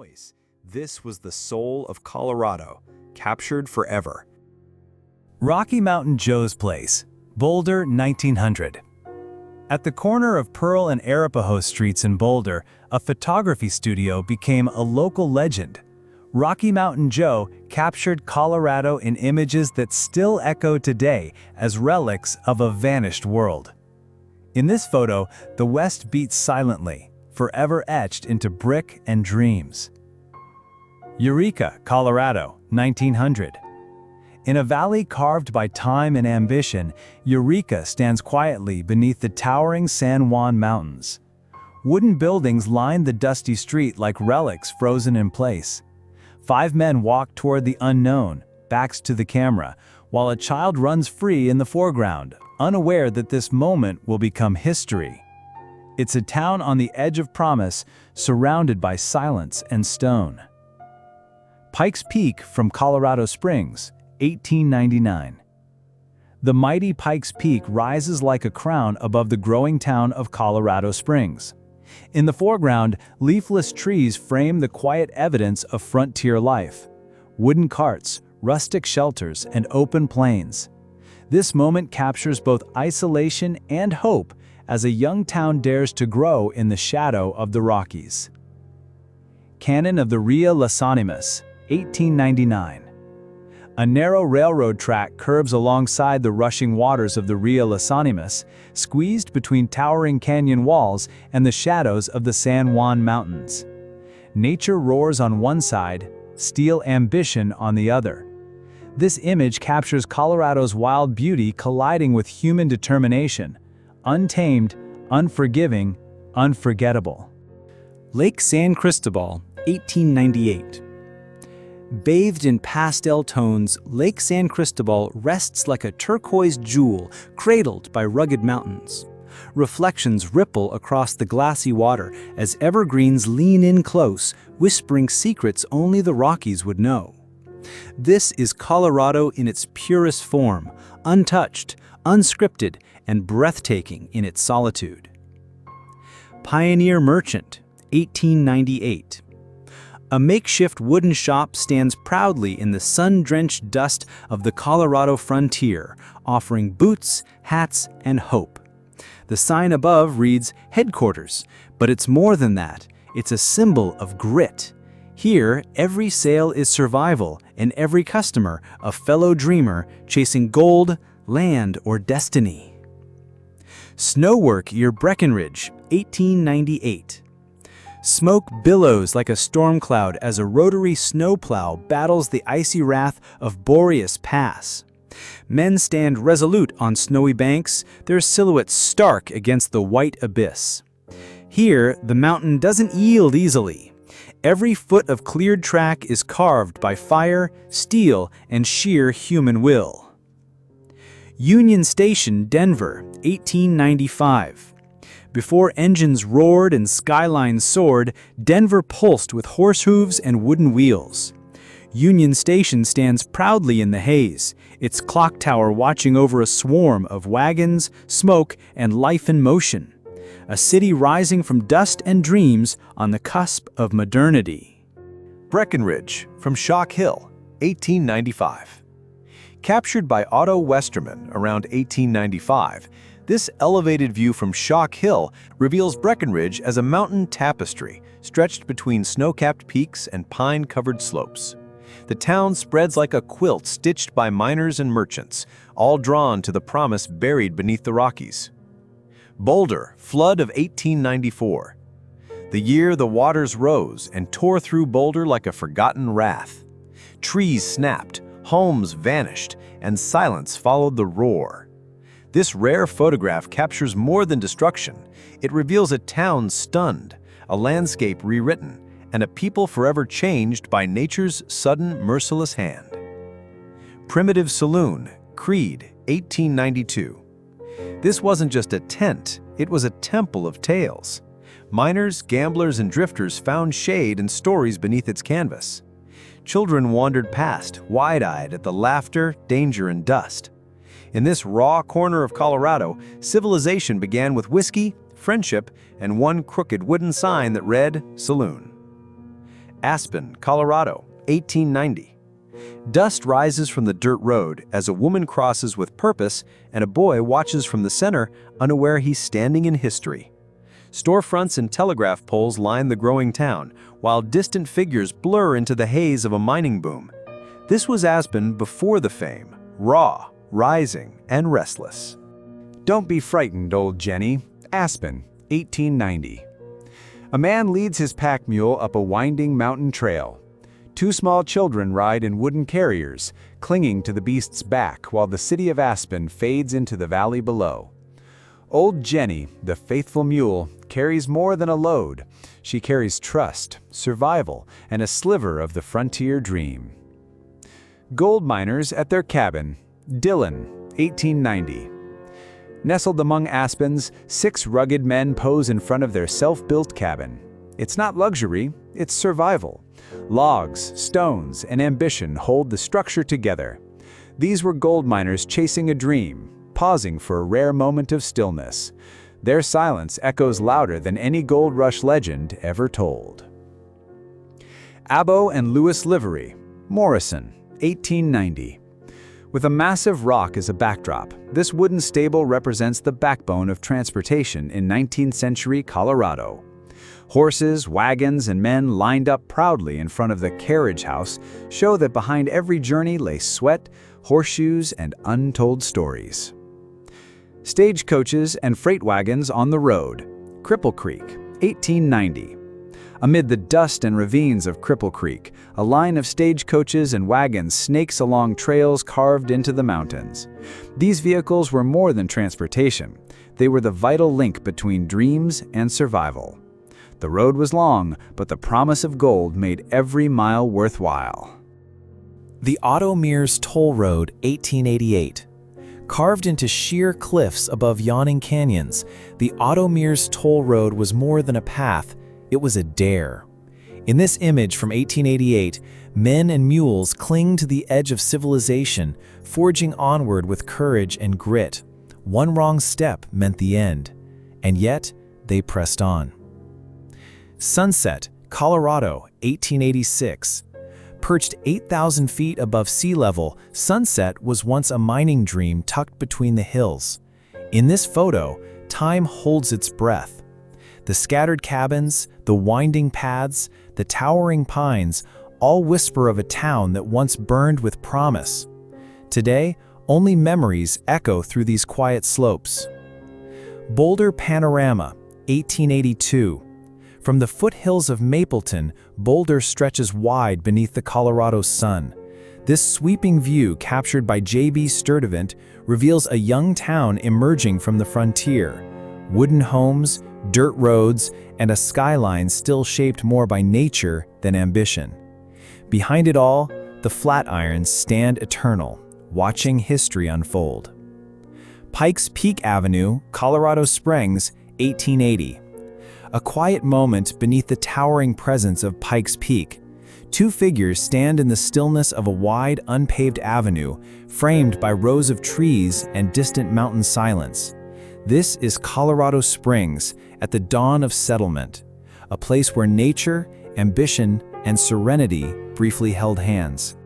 voice, this was the soul of Colorado, captured forever. Rocky Mountain Joe's Place, Boulder, 1900. At the corner of Pearl and Arapahoe Streets in Boulder, a photography studio became a local legend. Rocky Mountain Joe captured Colorado in images that still echo today as relics of a vanished world. In this photo, the West beats silently, forever etched into brick and dreams. Eureka, Colorado, 1900. In a valley carved by time and ambition, Eureka stands quietly beneath the towering San Juan Mountains. Wooden buildings line the dusty street like relics frozen in place. 5 men walk toward the unknown, backs to the camera, while a child runs free in the foreground, unaware that this moment will become history. It's a town on the edge of promise, surrounded by silence and stone. Pikes Peak from Colorado Springs, 1899. The mighty Pikes Peak rises like a crown above the growing town of Colorado Springs. In the foreground, leafless trees frame the quiet evidence of frontier life. Wooden carts, rustic shelters, and open plains. This moment captures both isolation and hope as a young town dares to grow in the shadow of the Rockies. Canyon of the Rio Las Animas, 1899. A narrow railroad track curves alongside the rushing waters of the Rio Las Animas, squeezed between towering canyon walls and the shadows of the San Juan Mountains. Nature roars on one side, steel ambition on the other. This image captures Colorado's wild beauty colliding with human determination, untamed, unforgiving, unforgettable. Lake San Cristobal, 1898. Bathed in pastel tones, Lake San Cristobal rests like a turquoise jewel cradled by rugged mountains. Reflections ripple across the glassy water as evergreens lean in close, whispering secrets only the Rockies would know. This is Colorado in its purest form, untouched, unscripted, and breathtaking in its solitude. Pioneer Merchant, 1898. A makeshift wooden shop stands proudly in the sun-drenched dust of the Colorado frontier, offering boots, hats, and hope. The sign above reads Headquarters, but it's more than that. It's a symbol of grit. Here, every sale is survival, and every customer a fellow dreamer chasing gold, land, or destiny. Snowwork Year Breckenridge, 1898. Smoke billows like a storm cloud as a rotary snowplow battles the icy wrath of Boreas Pass. Men stand resolute on snowy banks, their silhouettes stark against the white abyss. Here, the mountain doesn't yield easily. Every foot of cleared track is carved by fire, steel, and sheer human will. Union Station, Denver, 1895. Before engines roared and skylines soared, Denver pulsed with horse hooves and wooden wheels. Union Station stands proudly in the haze, its clock tower watching over a swarm of wagons, smoke, and life in motion. A city rising from dust and dreams on the cusp of modernity. Breckenridge from Shock Hill, 1895. Captured by Otto Westerman around 1895, this elevated view from Shock Hill reveals Breckenridge as a mountain tapestry stretched between snow-capped peaks and pine-covered slopes. The town spreads like a quilt stitched by miners and merchants, all drawn to the promise buried beneath the Rockies. Boulder, flood of 1894. The year the waters rose and tore through Boulder like a forgotten wrath. Trees snapped, homes vanished, and silence followed the roar. This rare photograph captures more than destruction. It reveals a town stunned, a landscape rewritten, and a people forever changed by nature's sudden, merciless hand. Primitive Saloon, Creede, 1892. This wasn't just a tent, it was a temple of tales. Miners, gamblers, and drifters found shade and stories beneath its canvas. Children wandered past, wide-eyed at the laughter, danger, and dust. In this raw corner of Colorado, civilization began with whiskey, friendship, and one crooked wooden sign that read, Saloon. Aspen, Colorado, 1890. Dust rises from the dirt road as a woman crosses with purpose and a boy watches from the center, unaware he's standing in history. Storefronts and telegraph poles line the growing town, while distant figures blur into the haze of a mining boom. This was Aspen before the fame, raw, rising, and restless. Don't be frightened, old Jenny. Aspen, 1890. A man leads his pack mule up a winding mountain trail. Two small children ride in wooden carriers, clinging to the beast's back while the city of Aspen fades into the valley below. Old Jenny, the faithful mule, carries more than a load. She carries trust, survival, and a sliver of the frontier dream. Gold miners at their cabin. Dillon, 1890. Nestled among aspens, 6 rugged men pose in front of their self-built cabin. It's not luxury, it's survival. Logs, stones, and ambition hold the structure together. These were gold miners chasing a dream, pausing for a rare moment of stillness. Their silence echoes louder than any gold rush legend ever told. Abo and Lewis Livery, Morrison, 1890. With a massive rock as a backdrop, this wooden stable represents the backbone of transportation in 19th century Colorado. Horses, wagons, and men lined up proudly in front of the carriage house show that behind every journey lay sweat, horseshoes, and untold stories. Stagecoaches and freight wagons on the road. Cripple Creek, 1890. Amid the dust and ravines of Cripple Creek, a line of stagecoaches and wagons snakes along trails carved into the mountains. These vehicles were more than transportation. They were the vital link between dreams and survival. The road was long, but the promise of gold made every mile worthwhile. The Otto Mears Toll Road, 1888. Carved into sheer cliffs above yawning canyons, the Otto Mears Toll Road was more than a path, it was a dare. In this image from 1888, men and mules cling to the edge of civilization, forging onward with courage and grit. One wrong step meant the end, and yet they pressed on. Sunset, Colorado, 1886. Perched 8,000 feet above sea level, Sunset was once a mining dream tucked between the hills. In this photo, time holds its breath. The scattered cabins, the winding paths, the towering pines, all whisper of a town that once burned with promise. Today, only memories echo through these quiet slopes. Boulder Panorama, 1882. From the foothills of Mapleton, Boulder stretches wide beneath the Colorado sun. This sweeping view, captured by J.B. Sturtevant, reveals a young town emerging from the frontier. Wooden homes, dirt roads, and a skyline still shaped more by nature than ambition. Behind it all, the Flatirons stand eternal, watching history unfold. Pikes Peak Avenue, Colorado Springs, 1880. A quiet moment beneath the towering presence of Pikes Peak. Two figures stand in the stillness of a wide, unpaved avenue, framed by rows of trees and distant mountain silence. This is Colorado Springs, at the dawn of settlement, a place where nature, ambition, and serenity briefly held hands.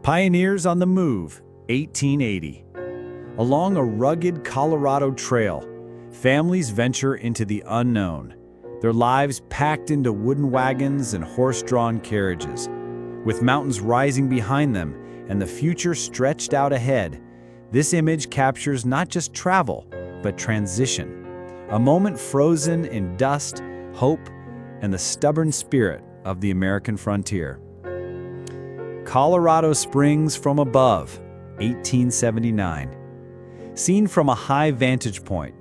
Pioneers on the Move, 1880. Along a rugged Colorado trail, families venture into the unknown, their lives packed into wooden wagons and horse-drawn carriages. With mountains rising behind them and the future stretched out ahead, this image captures not just travel, but transition. A moment frozen in dust, hope, and the stubborn spirit of the American frontier. Colorado Springs from above, 1879. Seen from a high vantage point,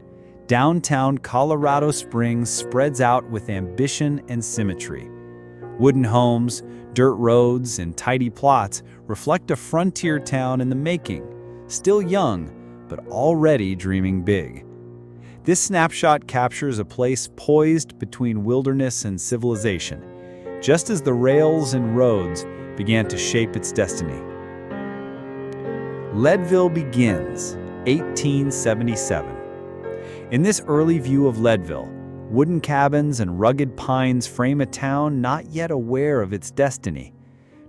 downtown Colorado Springs spreads out with ambition and symmetry. Wooden homes, dirt roads, and tidy plots reflect a frontier town in the making, still young, but already dreaming big. This snapshot captures a place poised between wilderness and civilization, just as the rails and roads began to shape its destiny. Leadville begins, 1877. In this early view of Leadville, Wooden cabins and rugged pines frame a town not yet aware of its destiny.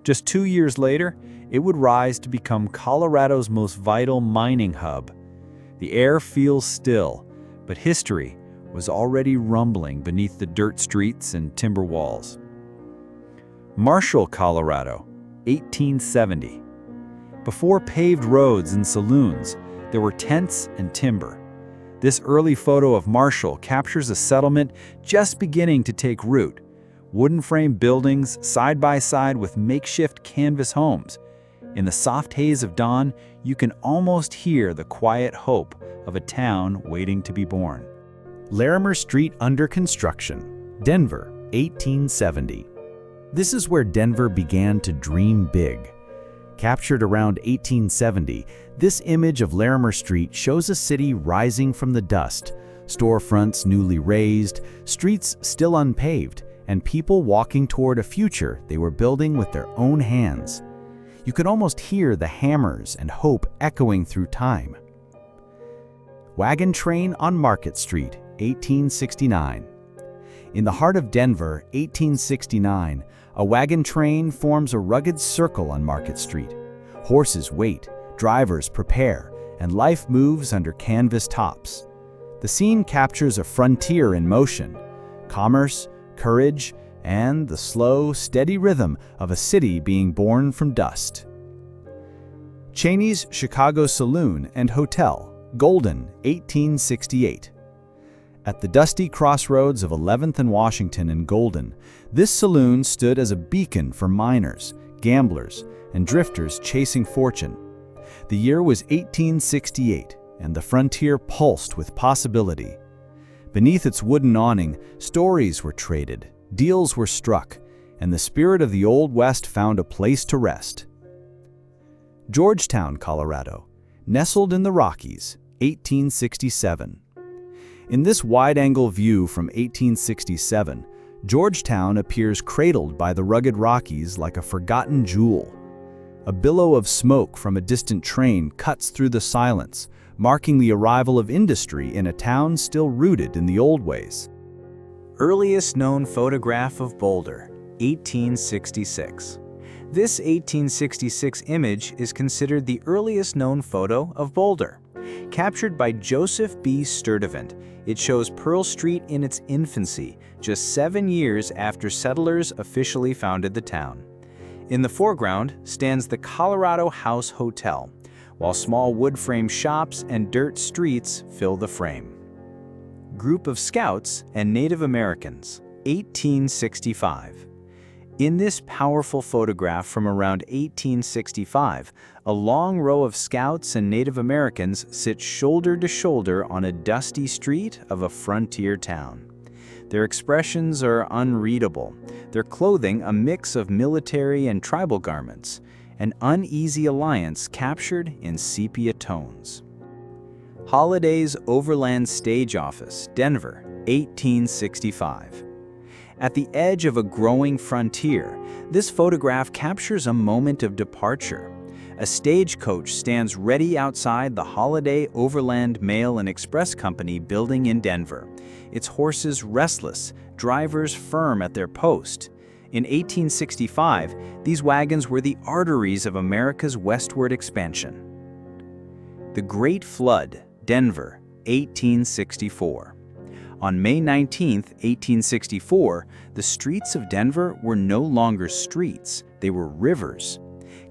Just 2 years later, it would rise to become Colorado's most vital mining hub. The air feels still, but history was already rumbling beneath the dirt streets and timber walls. Marshall, Colorado, 1870. Before paved roads and saloons, there were tents and timber. This early photo of Marshall captures a settlement just beginning to take root. Wooden frame buildings side by side with makeshift canvas homes. In the soft haze of dawn, you can almost hear the quiet hope of a town waiting to be born. Larimer Street under construction, Denver, 1870. This is where Denver began to dream big. Captured around 1870, this image of Larimer Street shows a city rising from the dust, storefronts newly raised, streets still unpaved, and people walking toward a future they were building with their own hands. You could almost hear the hammers and hope echoing through time. Wagon train on Market Street, 1869. In the heart of Denver, 1869, a wagon train forms a rugged circle on Market Street. Horses wait, drivers prepare, and life moves under canvas tops. The scene captures a frontier in motion, commerce, courage, and the slow, steady rhythm of a city being born from dust. Cheney's Chicago Saloon and Hotel, Golden, 1868. At the dusty crossroads of 11th and Washington and Golden, this saloon stood as a beacon for miners, gamblers, and drifters chasing fortune. The year was 1868, and the frontier pulsed with possibility. Beneath its wooden awning, stories were traded, deals were struck, and the spirit of the Old West found a place to rest. Georgetown, Colorado, nestled in the Rockies, 1867. In this wide-angle view from 1867, Georgetown appears cradled by the rugged Rockies like a forgotten jewel. A billow of smoke from a distant train cuts through the silence, marking the arrival of industry in a town still rooted in the old ways. Earliest known photograph of Boulder, 1866. This 1866 image is considered the earliest known photo of Boulder. Captured by Joseph B. Sturtevant, it shows Pearl Street in its infancy, just 7 years after settlers officially founded the town. In the foreground stands the Colorado House Hotel, while small wood frame shops and dirt streets fill the frame. Group of Scouts and Native Americans, 1865. In this powerful photograph from around 1865, a long row of Scouts and Native Americans sit shoulder to shoulder on a dusty street of a frontier town. Their expressions are unreadable, their clothing a mix of military and tribal garments, an uneasy alliance captured in sepia tones. Holliday's Overland Stage Office, Denver, 1865. At the edge of a growing frontier, this photograph captures a moment of departure. A stagecoach stands ready outside the Holliday Overland Mail and Express Company building in Denver, its horses restless, drivers firm at their post. In 1865, these wagons were the arteries of America's westward expansion. The Great Flood, Denver, 1864. On May 19, 1864, the streets of Denver were no longer streets, they were rivers.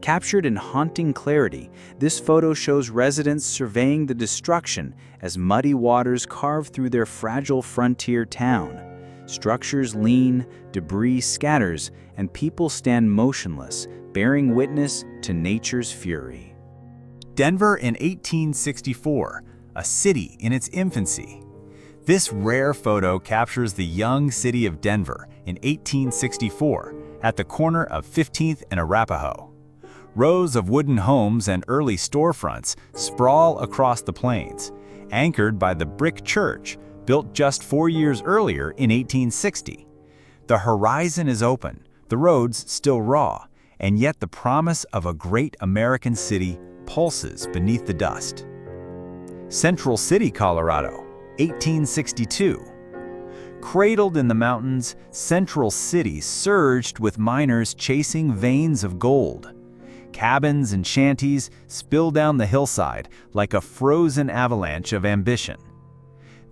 Captured in haunting clarity, this photo shows residents surveying the destruction as muddy waters carve through their fragile frontier town. Structures lean, debris scatters, and people stand motionless, bearing witness to nature's fury. Denver in 1864, a city in its infancy. This rare photo captures the young city of Denver in 1864 at the corner of 15th and Arapahoe. Rows of wooden homes and early storefronts sprawl across the plains, anchored by the brick church built just 4 years earlier in 1860. The horizon is open, the roads still raw, and yet the promise of a great American city pulses beneath the dust. Central City, Colorado, 1862. Cradled in the mountains, Central City surged with miners chasing veins of gold. Cabins and shanties spill down the hillside like a frozen avalanche of ambition.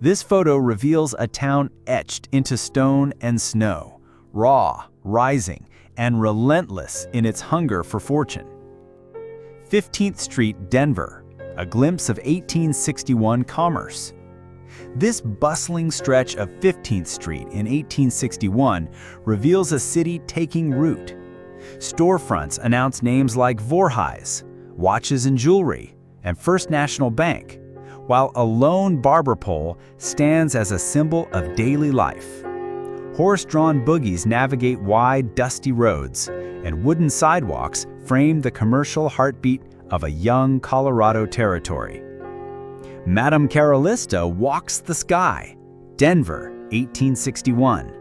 This photo reveals a town etched into stone and snow, raw, rising, and relentless in its hunger for fortune. 15th Street, Denver, a glimpse of 1861 commerce. This bustling stretch of 15th Street in 1861 reveals a city taking root. Storefronts announce names like Voorhees, Watches and Jewelry, and First National Bank, while a lone barber pole stands as a symbol of daily life. Horse-drawn buggies navigate wide, dusty roads, and wooden sidewalks frame the commercial heartbeat of a young Colorado territory. Madame Carolista walks the sky, Denver, 1861.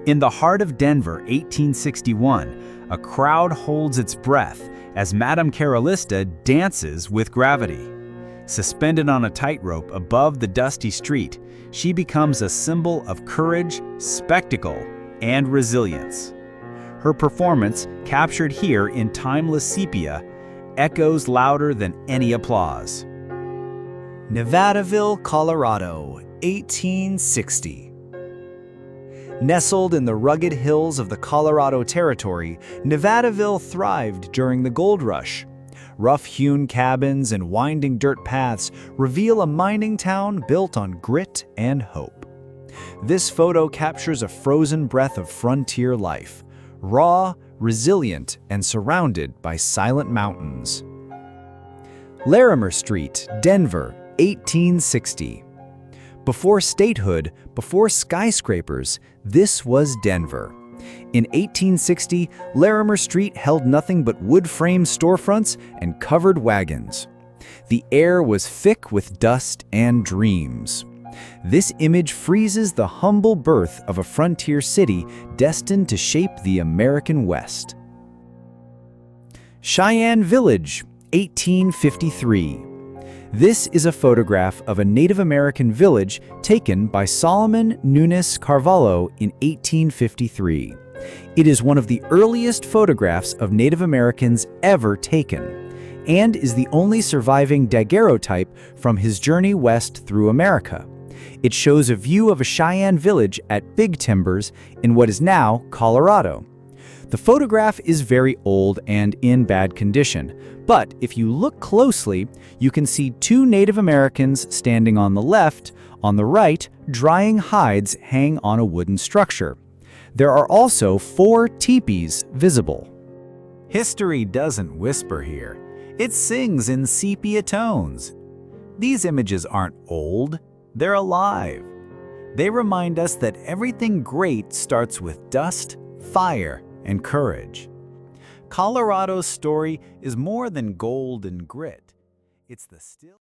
In the heart of Denver, 1861, a crowd holds its breath as Madame Carolista dances with gravity. Suspended on a tightrope above the dusty street, she becomes a symbol of courage, spectacle, and resilience. Her performance, captured here in timeless sepia, echoes louder than any applause. Nevadaville, Colorado, 1860. Nestled in the rugged hills of the Colorado Territory, Nevadaville thrived during the gold rush. Rough-hewn cabins and winding dirt paths reveal a mining town built on grit and hope. This photo captures a frozen breath of frontier life, raw, resilient, and surrounded by silent mountains. Larimer Street, Denver, 1860. Before statehood, before skyscrapers, this was Denver. In 1860, Larimer Street held nothing but wood-frame storefronts and covered wagons. The air was thick with dust and dreams. This image freezes the humble birth of a frontier city destined to shape the American West. Cheyenne Village, 1853. This is a photograph of a Native American village taken by Solomon Nunes Carvalho in 1853. It is one of the earliest photographs of Native Americans ever taken, and is the only surviving daguerreotype from his journey west through America. It shows a view of a Cheyenne village at Big Timbers in what is now Colorado. The photograph is very old and in bad condition, but if you look closely, you can see two Native Americans standing on the left. On the right, drying hides hang on a wooden structure. There are also 4 teepees visible. History doesn't whisper here. It sings in sepia tones. These images aren't old, they're alive. They remind us that everything great starts with dust, fire, and courage. Colorado's story is more than gold and grit. It's the still